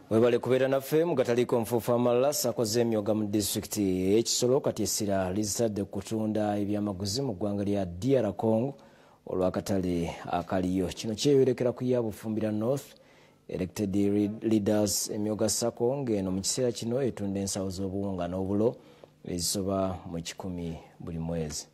Webale kubeera naffe mugataliko nfuufu amalala Sacco z'Emyooga mu disitulikiti y'Ekisolo kati essira lizadde kutunda ebyamaguzi mu ggwanga lya DR Congo olw'akatale akaliyo. Kino kyeyolerekera ku Yaabwe Fumbira North elected leaders Emyooga Sacco ng'eno mu kiseera kino etunda ensawo z'obuwunga n'obulo ezisoba mu 100 buli mwezi.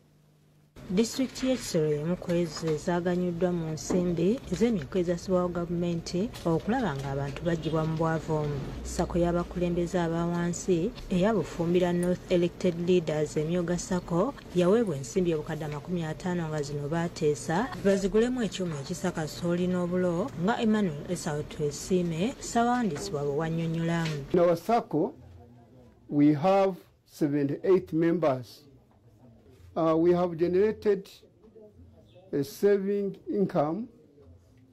District y'Ekisolo emu ku ezo ezaaganyuddwa mu nsimbi ez'emyaka ezasibwawo gavumenti okulaba ng'abantu baggyibwa mu bwavu omu. Sacco y'abakulembeze abawansi eya Bufumbira North elected leaders Emyooga Sacco yaweebwa ensimbi obukadde 50 nga zino baateesa bazigulemu ekyuma ekisaka sooli n'obulo nga Emmanuel Esau Basiimye ssabawandiisibwa bwe wannyonnyola. In our Sacco we have 78 members. We have generated a saving income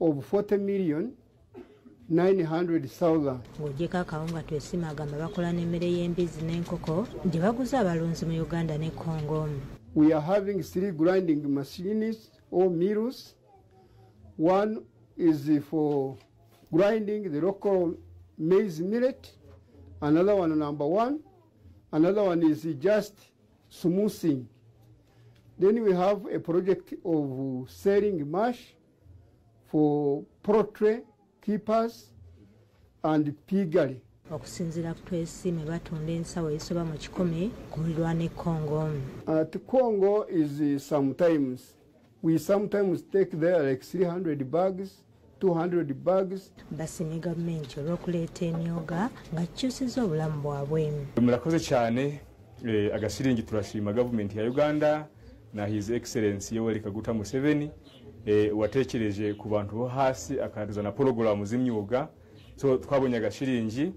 of 40,900,000. Ng'ogyeko akawunga twesiima agamba bakola n'emmere y'embizzi n'enkoko gye baguza abalunzi mu Uganda ne Congo. We are having 3 grinding machines or mills. One is for grinding the local maize millet. Another one, number 1. Another one is just smoothing. Then we have a project of selling mash for poultry keepers and piggery. Okusinziira ku Twesiime batunda ensawo ezisoba mu 100 kulirwa ne Congo. At Congo is sometimes we take there like 300 bags, 200 bags. Basiimye gavumenti olw'okuleeta Emyooga nga kikyusizza obulamu bwabwe. Murakoze cyane agasiringi turashima gavumenti ya Uganda na His Excellency Yoweri Kaguta Museveni watekereje ku bantu bo hasi akariza na programu z'imyuga. So twabonye agashiringi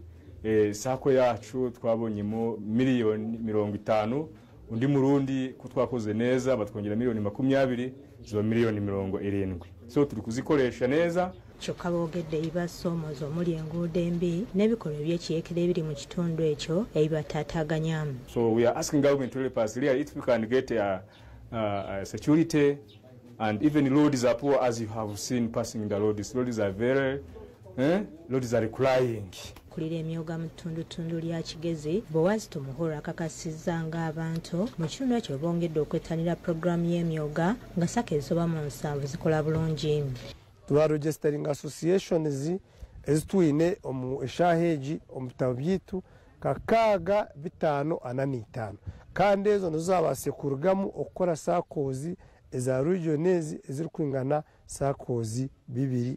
Sacco yacu twabonyemo miliyoni 50, undi murundi ko twakoze neza batwongera miliyoni 20 ziba miliyoni 70. So turi kuzikoresha neza. Kyokka Bongedde ibasomozo omuli enguudo embi n'ebikolwa eby'ekiyekera ebiri mu kitundu ekyo ebibataataaganyamu. So we are asking government to help us really if we can get security, and even roads are poor, as you have seen passing the roads. Roads are roads are crying. Kulira Emyooga mu ttundu lya Kigezi Bowazito Muhoro akakasizza ng'abantu mu kitundu ekyo bongedde okwettanira programu y'Emyooga nga Sacco ezisoba mu 7 zikola bulungi. Tuba registering associations ezitwine omu eshaheji omutabo byitu kakaaga 545 kandi ezo nizabase kurugamu okukora Saccos eza regions eziri kwingana Saccos 2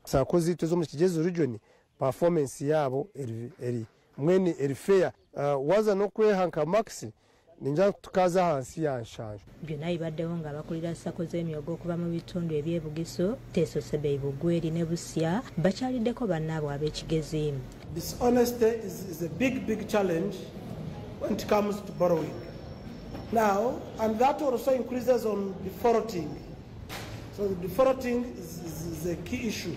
Sacco zitu zo mu Kigezi region performance yabo eri mwene erifeya waza no kwehanka maxi ninja tukaza hansi ya nshanju. Byonna ibaddewo nga abakulira Sacco z'Emyooga okuva mu bitundu ebyebugiso Teso Sebe Bugweri ne Busya bakyaliddeko bannaabwe ab'Ekigezi. Dishonesty is a big challenge when it comes to borrowing. Now, and that also increases on defaulting. So the defaulting is a key issue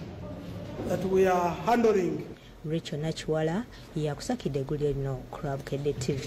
that we are handling. Rachel Nachiwala yakusakidde eggulu lino ku Bukedde TV.